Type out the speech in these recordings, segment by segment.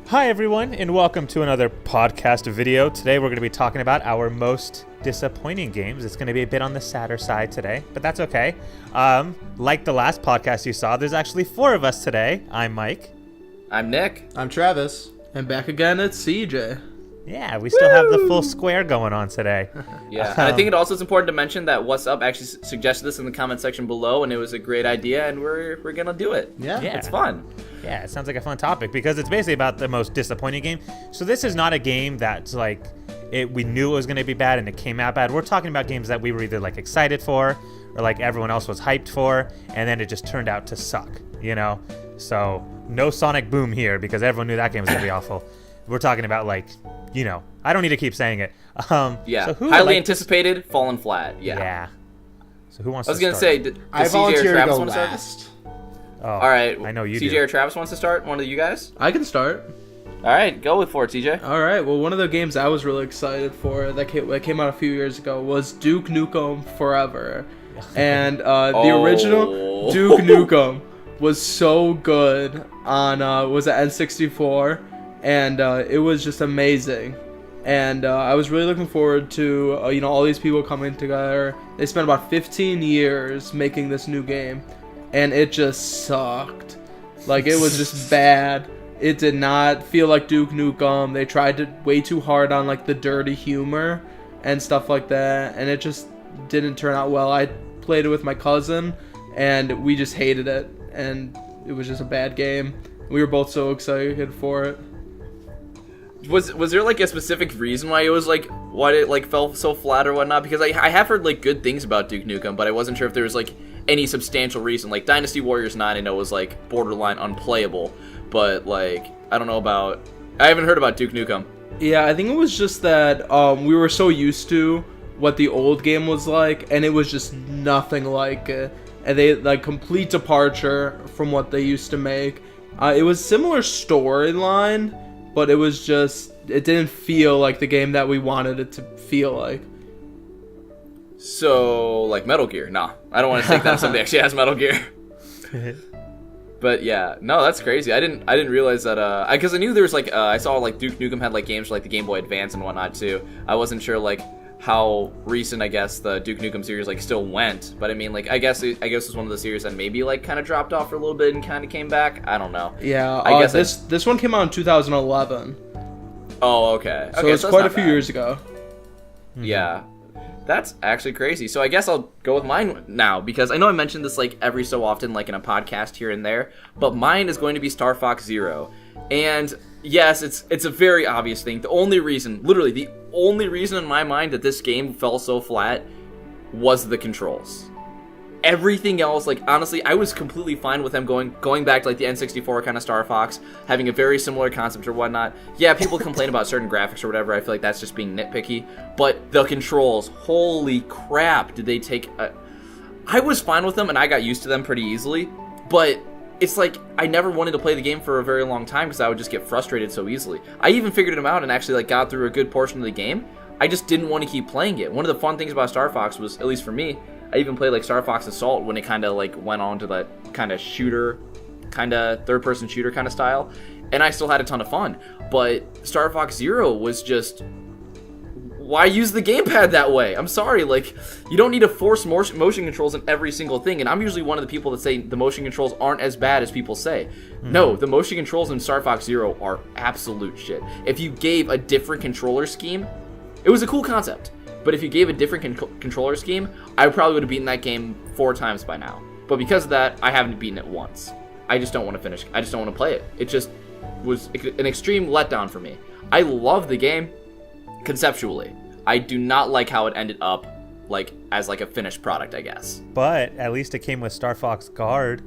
Hi everyone, and welcome to another podcast video. Today we're going to be talking about our most disappointing games. It's going to be a bit on the sadder side today, but that's okay. Like the last podcast you saw, there's actually 4 of us today. I'm Mike. I'm Nick. I'm Travis. And back again, it's CJ. Yeah, we still have the full square going on today. Yeah, and I think it also is important to mention that What's Up actually suggested this in the comment section below, and it was a great idea, and we're gonna do it. Yeah. It's fun. Yeah, it sounds like a fun topic because it's basically about the most disappointing game. So this is not a game that's like we knew it was going to be bad and it came out bad. We're talking about games that we were either like excited for or like everyone else was hyped for, and then it just turned out to suck, you know? So no Sonic Boom here because everyone knew that game was going to be awful. We're talking about like, you know, I don't need to keep saying it. Yeah, so who highly anticipated, fallen flat. Yeah. So who wants to start? I was going to say, I does CJ volunteer or to Travis go want to start? last. Oh, All right, I know you CJ do. or Travis wants to start? One of you guys? I can start. All right, go for it, CJ. All right. Well, one of the games I was really excited for that came out a few years ago was Duke Nukem Forever, and the original Duke Nukem was so good on was it N64, and it was just amazing. And I was really looking forward to all these people coming together. They spent about 15 years making this new game, and it just sucked. Like, it was just bad. It did not feel like Duke Nukem. They tried to way too hard on like the dirty humor and stuff like that, and it just didn't turn out well. I played it with my cousin, and we just hated it, and it was just a bad game. We were both so excited for it. Was there like a specific reason why it like fell so flat or whatnot? Because I have heard like good things about Duke Nukem, but I wasn't sure if there was like any substantial reason. Like Dynasty Warriors 9 I know was like borderline unplayable, but like I haven't heard about Duke Nukem. Yeah, I think it was just that we were so used to what the old game was like, and it was just nothing like it. And they like complete departure from what they used to make. It was similar storyline, but it didn't feel like the game that we wanted it to feel like. So, like Metal Gear? Nah, I don't want to think that somebody actually has Metal Gear. But yeah, no, that's crazy. I didn't realize that. Because I knew there was like I saw like Duke Nukem had like games for like the Game Boy Advance and whatnot too. I wasn't sure like how recent I guess the Duke Nukem series like still went. But I mean like I guess it was one of the series that maybe like kind of dropped off for a little bit and kind of came back. I don't know. Yeah, I guess this one came out in 2011. Oh, okay. So it's quite a few years ago. Yeah. That's actually crazy. So I guess I'll go with mine now, because I know I mentioned this like every so often, like in a podcast here and there, but mine is going to be Star Fox Zero. And yes, it's a very obvious thing. Literally the only reason in my mind that this game fell so flat was the controls. Everything else, like honestly, I was completely fine with them going back to like the N64 kind of Star Fox, having a very similar concept or whatnot. Yeah, people complain about certain graphics or whatever. I feel like that's just being nitpicky. But the controls, holy crap, did they take I was fine with them and I got used to them pretty easily. But it's like I never wanted to play the game for a very long time because I would just get frustrated so easily. I even figured them out and actually like got through a good portion of the game. I just didn't want to keep playing it. One of the fun things about Star Fox was, at least for me, I even played like Star Fox Assault when it kind of like went on to that kind of shooter, kind of third-person shooter kind of style, and I still had a ton of fun. But Star Fox Zero was just, why use the gamepad that way? I'm sorry, like you don't need to force motion controls in every single thing. And I'm usually one of the people that say the motion controls aren't as bad as people say. No, the motion controls in Star Fox Zero are absolute shit. If you gave a different controller scheme, it was a cool concept. But if you gave a different controller scheme, I probably would have beaten that game 4 times by now. But because of that, I haven't beaten it once. I just don't want to finish. I just don't want to play it. It just was an extreme letdown for me. I love the game conceptually. I do not like how it ended up like as like a finished product, I guess. But at least it came with Star Fox Guard.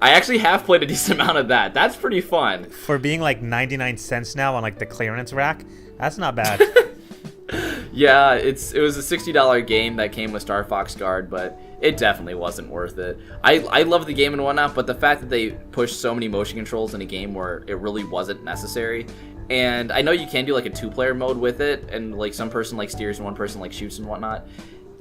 I actually have played a decent amount of that. That's pretty fun. For being like 99 cents now on like the clearance rack, that's not bad. Yeah, it was a $60 game that came with Star Fox Guard, but it definitely wasn't worth it. I love the game and whatnot, but the fact that they pushed so many motion controls in a game where it really wasn't necessary, and I know you can do like a 2-player mode with it, and like some person like steers and one person like shoots and whatnot.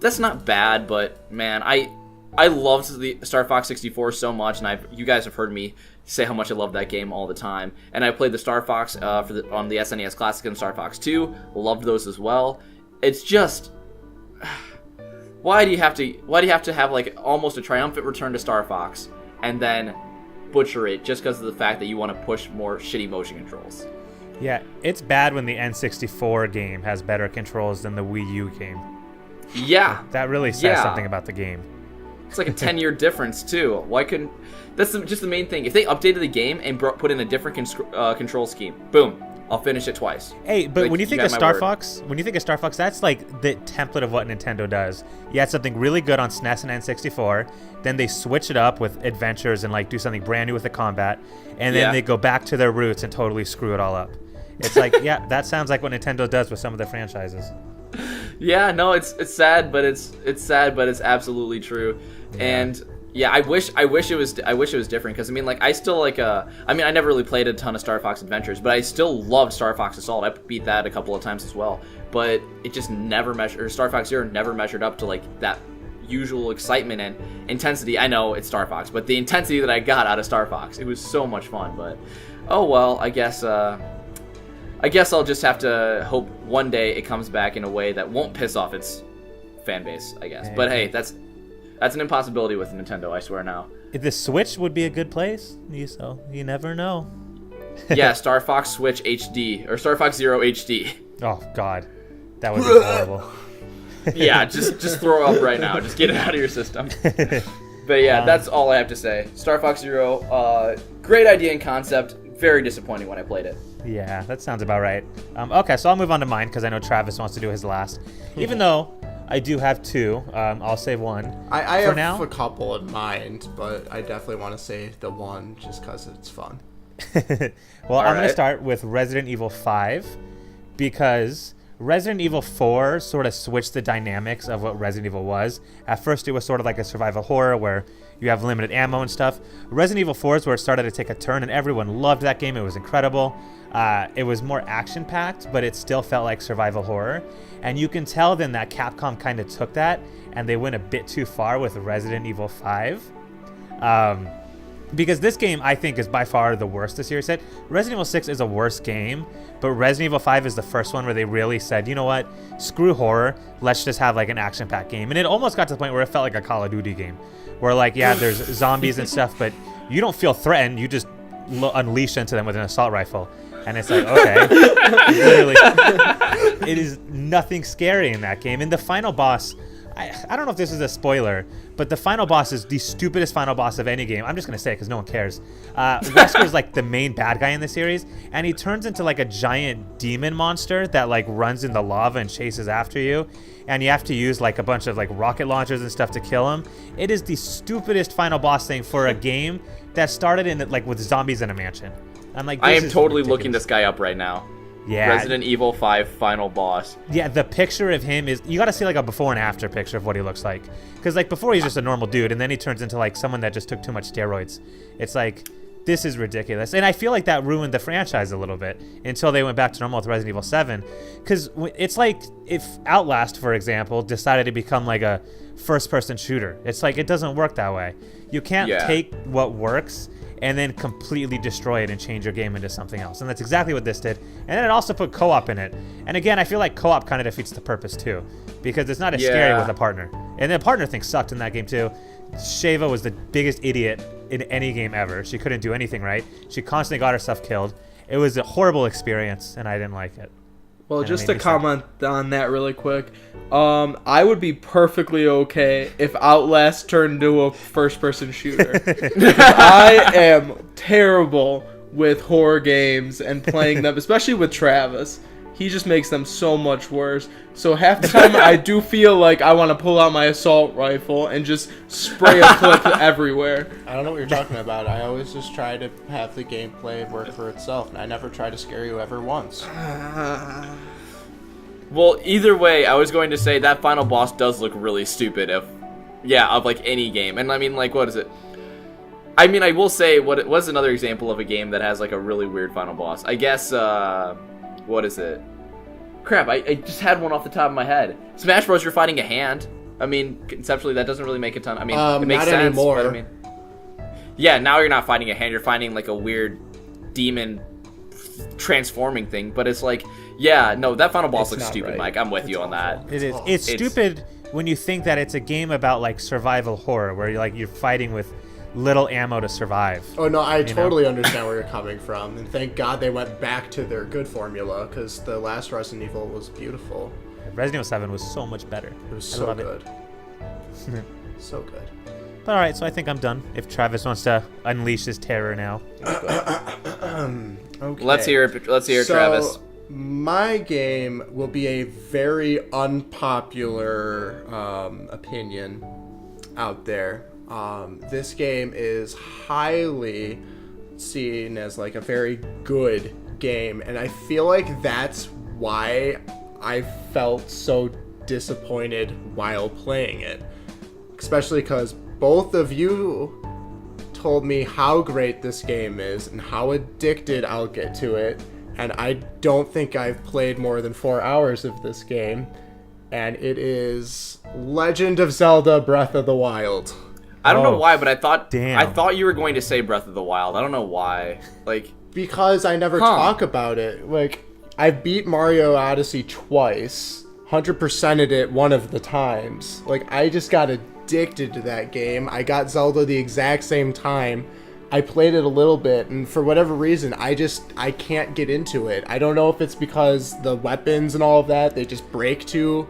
That's not bad, but man, I loved the Star Fox 64 so much, and you guys have heard me say how much I love that game all the time. And I played the Star Fox on the SNES Classic and Star Fox 2. Loved those as well. It's just, why do you have to have like almost a triumphant return to Star Fox and then butcher it just because of the fact that you want to push more shitty motion controls? Yeah, it's bad when the N64 game has better controls than the Wii U game. Yeah. That really says something about the game. It's like a 10-year difference, too. Why couldn't... That's just the main thing. If they updated the game and put in a different control scheme, boom, I'll finish it twice. Hey, but like, when you think of Star Fox, that's like the template of what Nintendo does. You had something really good on SNES and N64, then they switch it up with adventures and like do something brand new with the combat, and then they go back to their roots and totally screw it all up. It's like, yeah, that sounds like what Nintendo does with some of their franchises. Yeah, no, it's sad, but it's absolutely true. Yeah. And yeah, I wish it was different, because I mean, like, I still like I never really played a ton of Star Fox Adventures, but I still loved Star Fox Assault. I beat that a couple of times as well, but it just never measured, or Star Fox Zero never measured up to like that usual excitement and intensity. I know it's Star Fox, but the intensity that I got out of Star Fox, it was so much fun. But oh well, I guess I'll just have to hope one day it comes back in a way that won't piss off its fan base, I guess. But hey, that's an impossibility with Nintendo, I swear now. The Switch would be a good place, so you never know. Yeah, Star Fox Switch HD, or Star Fox Zero HD. Oh, God. That would be horrible. Yeah, just throw up right now. Just get it out of your system. But yeah, that's all I have to say. Star Fox Zero, great idea and concept. Very disappointing when I played it. Yeah, that sounds about right. Okay, so I'll move on to mine, because I know Travis wants to do his last. Even though I do have two, I'll save one. I have a couple in mind, but I definitely want to say the one just because it's fun. Well, I'm going to start with Resident Evil 5, because Resident Evil 4 sort of switched the dynamics of what Resident Evil was. At first, it was sort of like a survival horror where you have limited ammo and stuff. Resident Evil 4 is where it started to take a turn, and everyone loved that game. It was incredible. It was more action-packed, but it still felt like survival horror. And you can tell then that Capcom kind of took that, and they went a bit too far with Resident Evil 5. Because this game, I think, is by far the worst the series had. Resident Evil 6 is a worse game, but Resident Evil 5 is the first one where they really said, you know what, screw horror, let's just have like an action-packed game. And it almost got to the point where it felt like a Call of Duty game, where like, yeah, there's zombies and stuff, but you don't feel threatened, you just unleash into them with an assault rifle. And it's like, okay, literally, it is nothing scary in that game. And the final boss, I don't know if this is a spoiler, but the final boss is the stupidest final boss of any game. I'm just going to say it because no one cares. Wesker's like the main bad guy in the series, and he turns into like a giant demon monster that like runs in the lava and chases after you. And you have to use like a bunch of like rocket launchers and stuff to kill him. It is the stupidest final boss thing for a game that started in like with zombies in a mansion. I'm like, I am totally looking this guy up right now. Yeah. Resident Evil 5 final boss. Yeah, the picture of him is, you got to see like a before and after picture of what he looks like. Because like before he's just a normal dude, and then he turns into like someone that just took too much steroids. It's like, this is ridiculous. And I feel like that ruined the franchise a little bit until they went back to normal with Resident Evil 7. Because it's like if Outlast, for example, decided to become like a first-person shooter. It's like, it doesn't work that way. You can't take what works and then completely destroy it and change your game into something else. And that's exactly what this did. And then it also put co-op in it. And again, I feel like co-op kind of defeats the purpose too, because it's not as scary with a partner. And the partner thing sucked in that game too. Sheva was the biggest idiot in any game ever. She couldn't do anything right. She constantly got herself killed. It was a horrible experience, and I didn't like it. Well, just to comment on that really quick, I would be perfectly okay if Outlast turned into a first-person shooter. I am terrible with horror games and playing them, especially with Travis. He just makes them so much worse. So half the time I do feel like I want to pull out my assault rifle and just spray a clip everywhere. I don't know what you're talking about. I always just try to have the gameplay work for itself, and I never try to scare you ever once. Well, either way, I was going to say that final boss does look really stupid of like any game. And I mean, like, what is it? I mean, I will say, what's another example of a game that has like a really weird final boss? I guess, what is it? Crap, I just had one off the top of my head. Smash Bros. You're fighting a hand. I mean, conceptually, that doesn't really make a ton. I mean, it makes not sense. Anymore. But I mean, Yeah, now you're not fighting a hand, you're fighting like a weird demon transforming thing. But it's like, yeah, no, that final boss looks stupid, right. Mike. I'm with you on that. It is. It's stupid when you think that it's a game about like survival horror, where you're fighting with little ammo to survive. Oh no, I totally understand where you're coming from, and thank God they went back to their good formula, because the last Resident Evil was beautiful. Resident Evil 7 was so much better. It was so good. So good. But all right, so I think I'm done. If Travis wants to unleash his terror now. Okay. Let's hear it, Travis. My game will be a very unpopular opinion out there. This game is highly seen as like a very good game, and I feel like that's why I felt so disappointed while playing it. Especially because both of you told me how great this game is and how addicted I'll get to it, and I don't think I've played more than 4 hours of this game, and it is Legend of Zelda Breath of the Wild. I don't know why, but I thought you were going to say Breath of the Wild. I don't know why. Like, because I never talk about it. Like, I beat Mario Odyssey twice, 100%ed it one of the times. Like, I just got addicted to that game. I got Zelda the exact same time. I played it a little bit, and for whatever reason, I can't get into it. I don't know if it's because the weapons and all of that, they just break too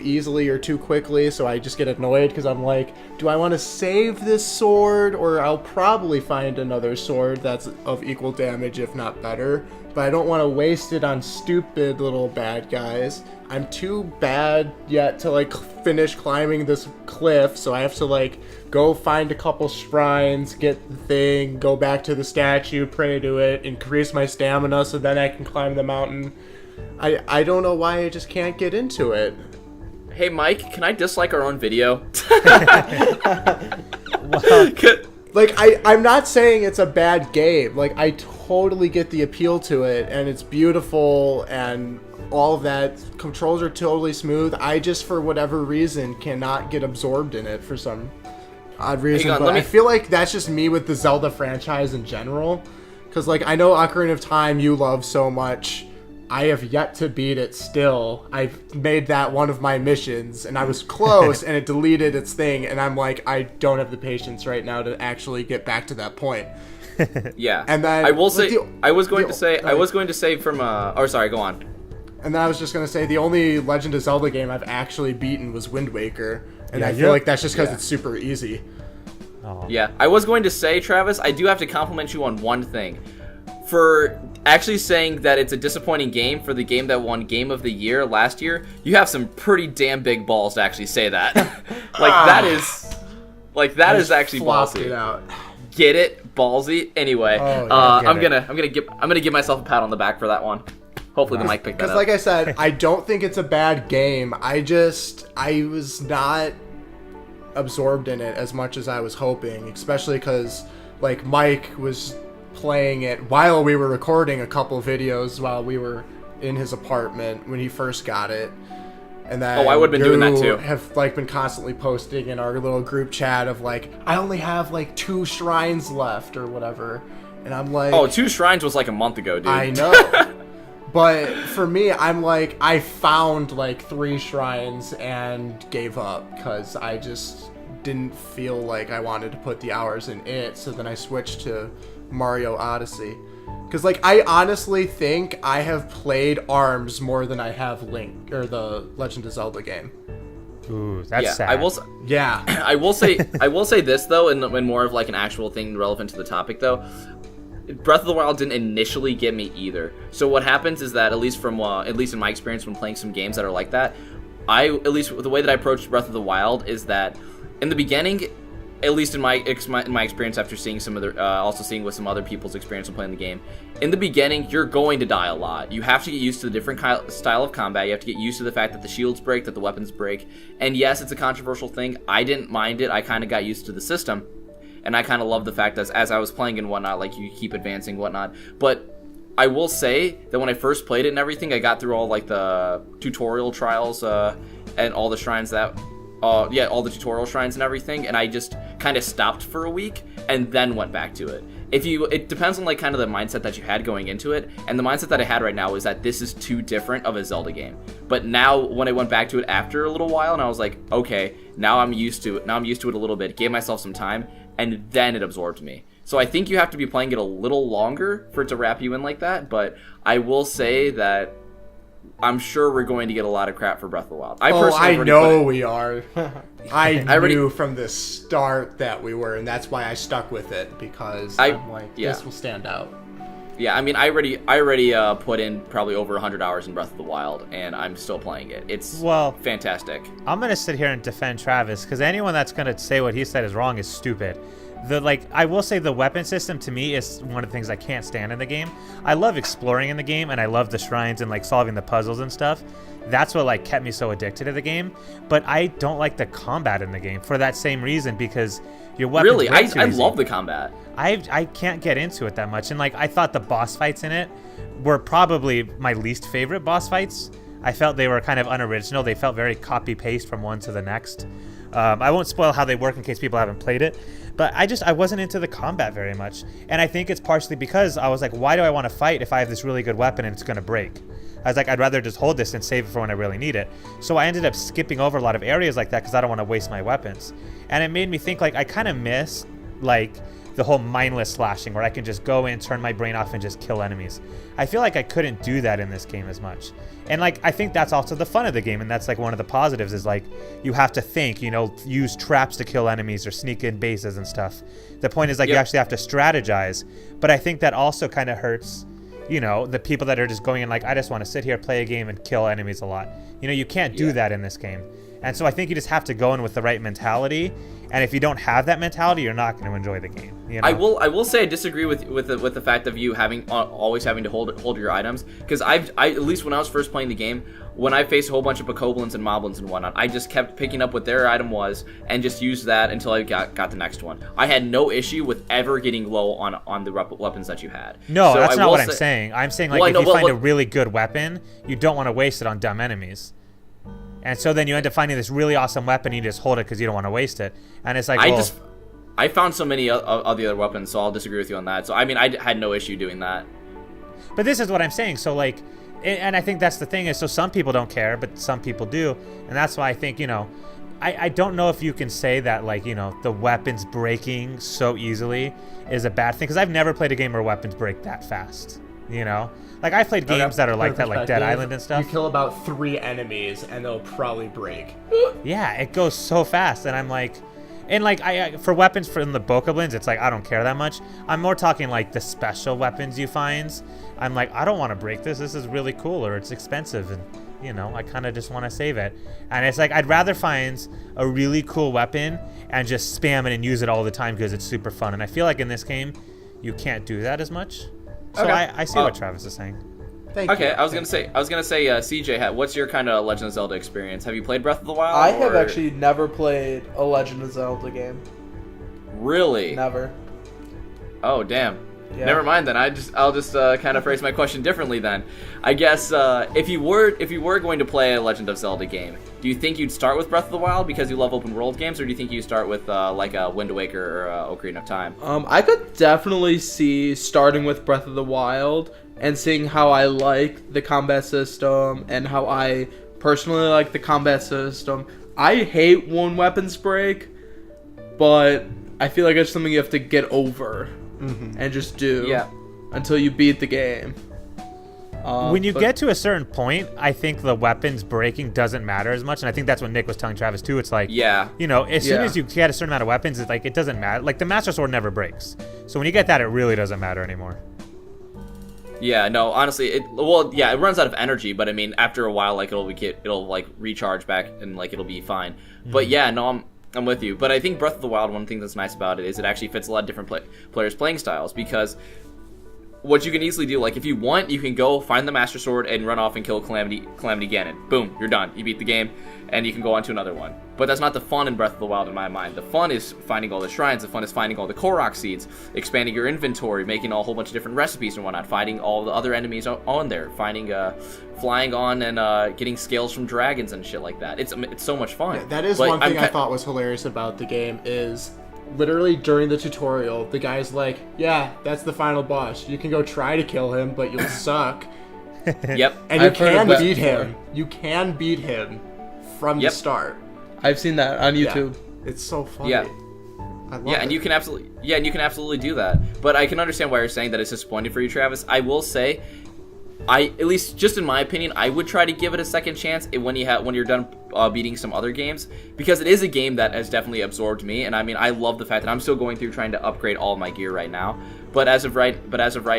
easily or too quickly, so I just get annoyed because I'm like, do I want to save this sword, or I'll probably find another sword that's of equal damage, if not better, but I don't want to waste it on stupid little bad guys. I'm too bad yet to like finish climbing this cliff, so I have to like go find a couple shrines, get the thing, go back to the statue, pray to it, increase my stamina so then I can climb the mountain. I don't know why I just can't get into it. hey Mike, can I dislike our own video? Like, I'm not saying it's a bad game. Like, I totally get the appeal to it, and it's beautiful, and all of that. Controls are totally smooth. I just, for whatever reason, cannot get absorbed in it for some odd reason. But I feel like that's just me with the Zelda franchise in general. Because, like, I know Ocarina of Time you love so much. I have yet to beat it still. I've made that one of my missions, and I was close, and it deleted its thing, and I'm like, I don't have the patience right now to actually get back to that point. Yeah. And then I will say, I was going to say from, oh, sorry, go on. And then I was just going to say, the only Legend of Zelda game I've actually beaten was Wind Waker, and I feel like that's just because it's super easy. Oh. Yeah, I was going to say, Travis, I do have to compliment you on one thing. For actually saying that it's a disappointing game for the game that won Game of the Year last year, you have some pretty damn big balls to actually say that. That is actually ballsy. It out. Get it? Ballsy? Anyway, I'm gonna give myself a pat on the back for that one. Hopefully the mic picked that up. Because like I said, I don't think it's a bad game. I was not absorbed in it as much as I was hoping, especially because like Mike was playing it while we were recording a couple videos while we were in his apartment when he first got it, and then I would have been doing that too. Have like been constantly posting in our little group chat of like, I only have like 2 shrines left or whatever, and I'm like, 2 shrines was like a month ago, dude. I know. But for me, I'm like, I found like 3 shrines and gave up because I just didn't feel like I wanted to put the hours in it. So then I switched to Mario Odyssey. Because like, I honestly think I have played ARMS more than I have Link, or the Legend of Zelda game. Ooh, that's sad. I will say this though, and more of like an actual thing relevant to the topic though. Breath of the Wild didn't initially get me either. So what happens is that, at least in my experience when playing some games that are like that, at least the way that I approached Breath of the Wild is that in the beginning, at least in my experience after seeing also seeing with some other people's experience when playing the game, in the beginning you're going to die a lot. You have to get used to the different style of combat. You have to get used to the fact that the shields break, that the weapons break. And yes, it's a controversial thing. I didn't mind it. I kind of got used to the system. And I kind of love the fact that as I was playing and whatnot, like, you keep advancing and whatnot. But I will say that when I first played it and everything, I got through all, like, the tutorial trials and all the shrines that... all the tutorial shrines and everything, and I just kind of stopped for a week and then went back to it. It depends on like kind of the mindset that you had going into it, and the mindset that I had right now is that this is too different of a Zelda game. But now when I went back to it after a little while, and I was like, okay, now I'm used to it. Now I'm used to it a little bit. Gave myself some time, and then it absorbed me. So I think you have to be playing it a little longer for it to wrap you in like that. But I will say that I'm sure we're going to get a lot of crap for Breath of the Wild. I know we are. I knew from the start that we were, and that's why I stuck with it, because I'm like, this will stand out. Yeah, I mean, I already put in probably over 100 hours in Breath of the Wild, and I'm still playing it. It's fantastic. I'm going to sit here and defend Travis, because anyone that's going to say what he said is wrong is stupid. I will say the weapon system to me is one of the things I can't stand in the game. I love exploring in the game, and I love the shrines and like solving the puzzles and stuff. That's what like kept me so addicted to the game. But I don't like the combat in the game for that same reason, because your weapons really, I love the combat. I can't get into it that much, and like I thought the boss fights in it were probably my least favorite boss fights. I felt they were kind of unoriginal. They felt very copy paste from one to the next. I won't spoil how they work in case people haven't played it, but I wasn't into the combat very much. And I think it's partially because I was like, why do I want to fight if I have this really good weapon and it's going to break? I was like, I'd rather just hold this and save it for when I really need it. So I ended up skipping over a lot of areas like that because I don't want to waste my weapons. And it made me think like I kind of miss like the whole mindless slashing where I can just go in, turn my brain off, and just kill enemies. I feel like I couldn't do that in this game as much. And like I think that's also the fun of the game, and that's like one of the positives is like you have to think, use traps to kill enemies or sneak in bases and stuff. The point is like you actually have to strategize, but I think that also kind of hurts the people that are just going in like, I just want to sit here, play a game, and kill enemies a lot. You can't do that in this game. And so I think you just have to go in with the right mentality. And if you don't have that mentality, you're not going to enjoy the game. I will say I disagree with the fact of you always having to hold your items, because I at least when I was first playing the game, when I faced a whole bunch of bokoblins and moblins and whatnot, I just kept picking up what their item was and just used that until I got the next one. I had no issue with ever getting low on the weapons that you had. No, so that's not what I'm saying. I'm saying like if you find a really good weapon, you don't want to waste it on dumb enemies. And so then you end up finding this really awesome weapon, and you just hold it because you don't want to waste it. And it's like, I found so many of the other weapons, so I'll disagree with you on that. So, I mean, I had no issue doing that. But this is what I'm saying. So, like, and I think that's the thing is, so some people don't care, but some people do. And that's why I think, I don't know if you can say that, like, the weapons breaking so easily is a bad thing. Because I've never played a game where weapons break that fast, Like, I've played games that are like that, like Dead Island and stuff. You kill about 3 enemies, and they'll probably break. Yeah, it goes so fast, and I'm like... And, like, for weapons from the bokoblins, it's like, I don't care that much. I'm more talking, like, the special weapons you find. I'm like, I don't want to break this. This is really cool, or it's expensive, and, I kind of just want to save it. And it's like, I'd rather find a really cool weapon and just spam it and use it all the time because it's super fun. And I feel like in this game, you can't do that as much. So okay. I see what Travis is saying. Thank you. I was gonna say, CJ, what's your kind of Legend of Zelda experience? Have you played Breath of the Wild? I have actually never played a Legend of Zelda game. Really? Never. Oh, damn. Yeah. Never mind then. I'll just kind of phrase my question differently then. I guess if you were going to play a Legend of Zelda game, do you think you'd start with Breath of the Wild because you love open world games, or do you think you start with like a Wind Waker or Ocarina of Time? I could definitely see starting with Breath of the Wild and seeing how I like the combat system and how I personally like the combat system. I hate when weapons break, but I feel like it's something you have to get over and just do until you beat the game. When you get to a certain point, I think the weapons breaking doesn't matter as much, and I think that's what Nick was telling Travis too. It's like, as soon as you get a certain amount of weapons, it's like it doesn't matter. Like the Master Sword never breaks, so when you get that, it really doesn't matter anymore. Yeah, no, honestly, it runs out of energy, but I mean, after a while, like it'll like recharge back and like it'll be fine. But yeah, no, I'm with you. But I think Breath of the Wild, one thing that's nice about it is it actually fits a lot of different players' playing styles, because what you can easily do, like if you want, you can go find the Master Sword and run off and kill Calamity Ganon. Boom, you're done. You beat the game, and you can go on to another one. But that's not the fun in Breath of the Wild in my mind. The fun is finding all the shrines. The fun is finding all the Korok seeds, expanding your inventory, making a whole bunch of different recipes and whatnot, fighting all the other enemies on there, finding, flying on and getting scales from dragons and shit like that. It's so much fun. Yeah, that is one thing I thought was hilarious about the game is literally during the tutorial, the guy's like, yeah, that's the final boss. You can go try to kill him, but you'll suck. Yep. And you I've heard can of that beat before. him. You can beat him from Yep. the start. I've seen that on YouTube. Yeah. It's so funny. Yeah. I love Yeah, it. and you can absolutely do that. But I can understand why you're saying that it's disappointing for you, Travis. I will say, at least just in my opinion, I would try to give it a second chance when you're done beating some other games, because it is a game that has definitely absorbed me. And I mean, I love the fact that I'm still going through trying to upgrade all of my gear right now. But as of right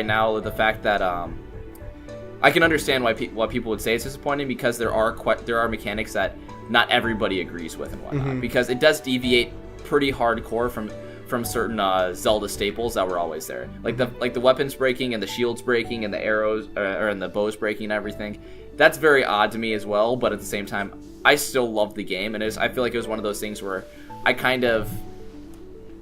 now, the fact that I can understand why people would say it's disappointing, because there are mechanics that not everybody agrees with and whatnot, because it does deviate pretty hardcore from certain Zelda staples that were always there, like the weapons breaking and the shields breaking and the arrows and the bows breaking and everything. That's very odd to me as well, but at the same time, I still love the game, and I feel like it was one of those things where I kind of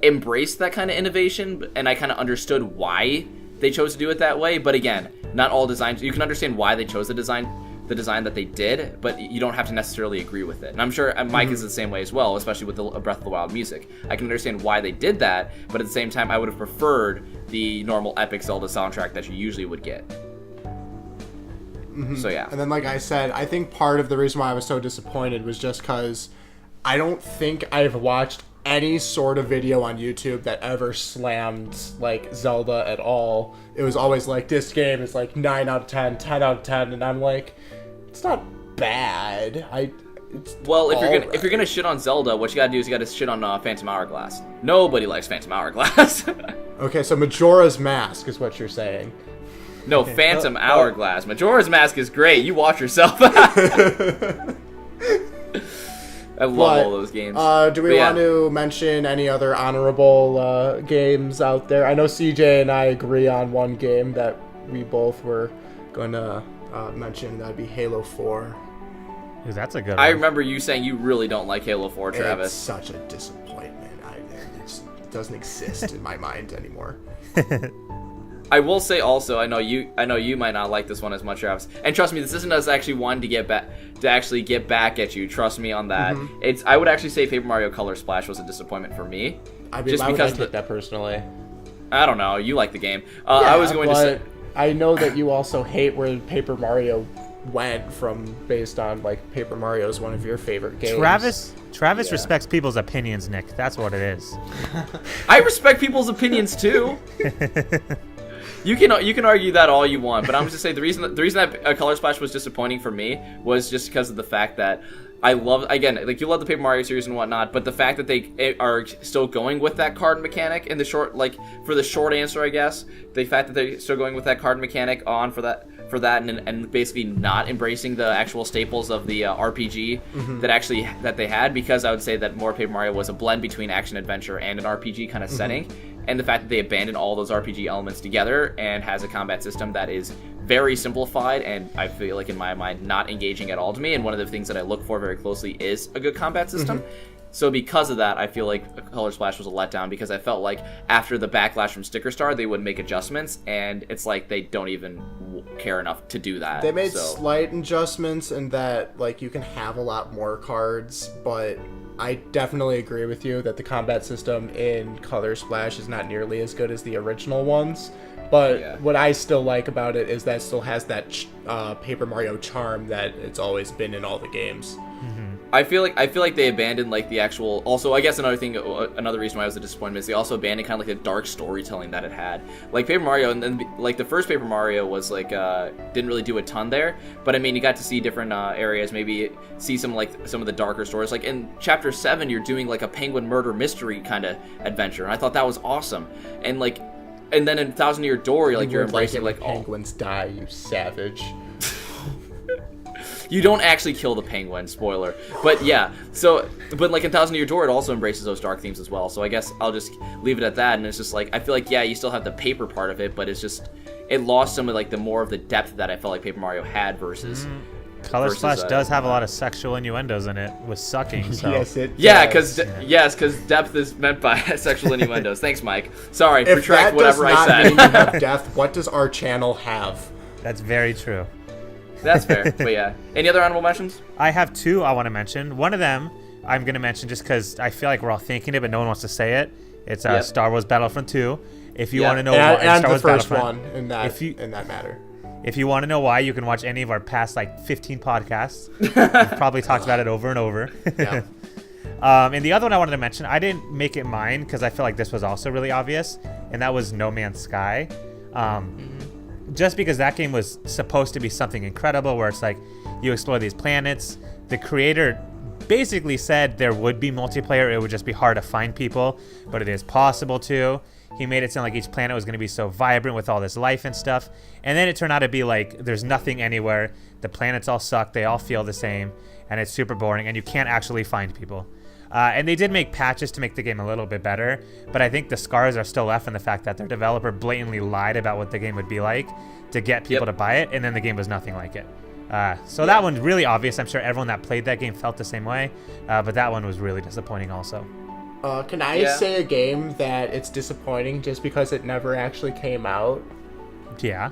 embraced that kind of innovation, and I kind of understood why they chose to do it that way. But again, not all designs, you can understand why they chose the design that they did, but you don't have to necessarily agree with it. And I'm sure Mike is the same way as well, especially with the Breath of the Wild music. I can understand why they did that, but at the same time, I would have preferred the normal epic Zelda soundtrack that you usually would get. So yeah. And then, like I said, I think part of the reason why I was so disappointed was just because I don't think I've watched any sort of video on YouTube that ever slammed like Zelda at all. It was always like, this game is like 9 out of 10, 10 out of 10, and I'm like, it's not bad. Well, if you're gonna shit on Zelda, what you gotta do is you gotta shit on Phantom Hourglass. Nobody likes Phantom Hourglass. Okay, so Majora's Mask is what you're saying. No, Phantom Hourglass. Majora's Mask is great. You watch yourself. I love all those games. Do we want to mention any other honorable games out there? I know CJ and I agree on one game that we both were going to mention. That'd be Halo 4. Ooh, that's a good one. I remember you saying you really don't like Halo 4, Travis. It's such a disappointment. It doesn't exist in my mind anymore. I will say also, I know you might not like this one as much, Travis. And trust me, this isn't us actually wanting to get back at you. Trust me on that. I would actually say Paper Mario Color Splash was a disappointment for me. I mean, just I because would take that personally. I don't know. You like the game. Yeah, I was going to say. I know that you also hate where Paper Mario went from, based on like Paper Mario is one of your favorite games. Travis respects people's opinions, Nick. That's what it is. I respect people's opinions too. You can argue that all you want, but I'm just saying the reason that Color Splash was disappointing for me was just because of the fact that I love, again, like, you love the Paper Mario series and whatnot, but the fact that they are still going with that card mechanic in the short, like, for the short answer, I guess, the fact that they're still going with that card mechanic on for that and basically not embracing the actual staples of the RPG that they had, because I would say that more Paper Mario was a blend between action adventure and an RPG kind of setting. And the fact that they abandoned all those RPG elements together and has a combat system that is very simplified and I feel like in my mind not engaging at all to me. And one of the things that I look for very closely is a good combat system. So because of that, I feel like Color Splash was a letdown, because I felt like after the backlash from Sticker Star, they would make adjustments, and it's like they don't even care enough to do that. They made slight adjustments in that, like, you can have a lot more cards, but I definitely agree with you that the combat system in Color Splash is not nearly as good as the original ones. But what I still like about it is that it still has that Paper Mario charm that it's always been in all the games. I feel like they abandoned like the actual. Also, I guess another reason why I was a disappointment is they also abandoned kind of like the dark storytelling that it had. Like Paper Mario, and then like the first Paper Mario was like didn't really do a ton there. But I mean, you got to see different areas, maybe see some of the darker stories. Like in Chapter 7, you're doing like a penguin murder mystery kind of adventure, and I thought that was awesome. And like, and then in Thousand Year Door, you're embracing like penguins die, you savage. You don't actually kill the penguin, spoiler. But yeah, but like in Thousand Year Door, it also embraces those dark themes as well. So I guess I'll just leave it at that. And it's just like, I feel like, you still have the paper part of it, but it lost some of like the more of the depth that I felt like Paper Mario had versus. Color Splash does have a lot of sexual innuendos in it with sucking. So. Yes, it does. Yeah, because depth is meant by sexual innuendos. Thanks, Mike. Sorry, if retract that whatever does not I said. mean you have death, what does our channel have? That's very true. That's fair. But yeah, any other honorable mentions? I have two I want to mention. One of them I'm going to mention just because I feel like we're all thinking it, but no one wants to say it, It's Yep. Star Wars Battlefront 2. If you Yeah. want to know And, why and Star the Wars first Battlefront, one in that matter. if you want to know why, you can watch any of our past like 15 podcasts. We've probably talked about it over and over. Yeah. And the other one I wanted to mention, I didn't make it mine because I feel like this was also really obvious, and that was No Man's Sky. Just because that game was supposed to be something incredible where it's like you explore these planets. The creator basically said there would be multiplayer. It would just be hard to find people, but it is possible to. He made it sound like each planet was going to be so vibrant with all this life and stuff. And then it turned out to be like there's nothing anywhere. The planets all suck. They all feel the same. And it's super boring. And you can't actually find people. And they did make patches to make the game a little bit better. But I think the scars are still left in the fact that their developer blatantly lied about what the game would be like to get people to buy it. And then the game was nothing like it. So that one's really obvious. I'm sure everyone that played that game felt the same way. But that one was really disappointing also. Can I say a game that it's disappointing just because it never actually came out? Yeah.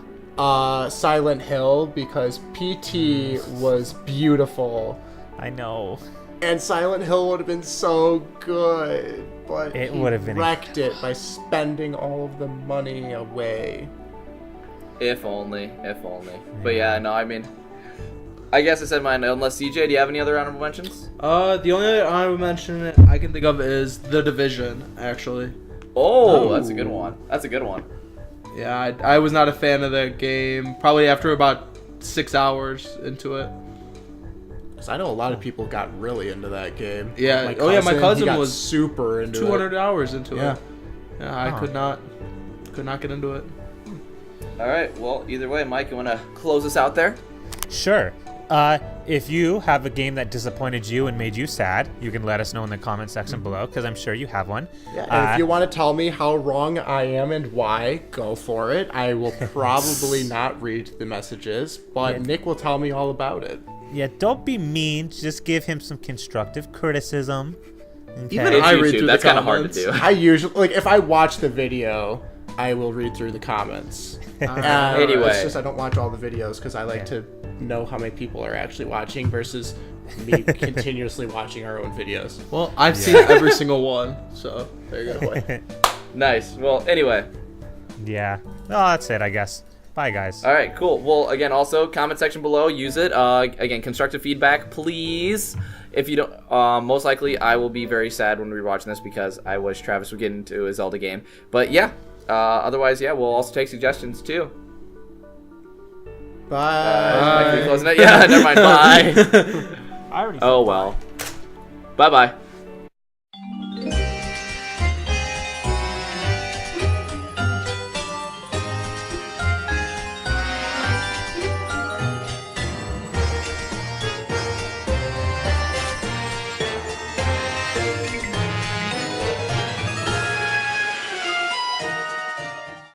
Silent Hill, because PT was beautiful. I know. And Silent Hill would have been so good, but It he would have been wrecked it by spending all of the money away. If only. But yeah, no, I mean, I guess I said mine. Unless CJ, do you have any other honorable mentions? The only other honorable mention I can think of is The Division, actually. Oh, that's a good one. Yeah, I was not a fan of the game, probably after about 6 hours into it. Because I know a lot of people got really into that game. Yeah. My My cousin he got was super into 200 it. hours into Yeah. it. Yeah, I could not get into it. All right. Well, either way, Mike, you want to close us out there? Sure. If you have a game that disappointed you and made you sad, you can let us know in the comment section below, because I'm sure you have one. Yeah, and if you want to tell me how wrong I am and why, go for it. I will probably not read the messages, but Nick will tell me all about it. Yeah, don't be mean. Just give him some constructive criticism. Okay? Even It's I read YouTube. through That's the kind of hard to comments. do. I usually, like, if I watch the video, I will read through the comments. Anyway. It's just I don't watch all the videos because I like to know how many people are actually watching versus me continuously watching our own videos. Well, I've seen every single one, so there you go. Nice. Well, anyway. Yeah. Oh, that's it, I guess. Bye, guys. All right, cool. Well, again, also comment section below. Use it. Again, constructive feedback, please. If you don't, most likely I will be very sad when we're watching this because I wish Travis would get into a Zelda game. But yeah. Otherwise, yeah, we'll also take suggestions too. Bye. Mike, are you closing it? Yeah, never mind. Bye. I already Oh well. Bye bye.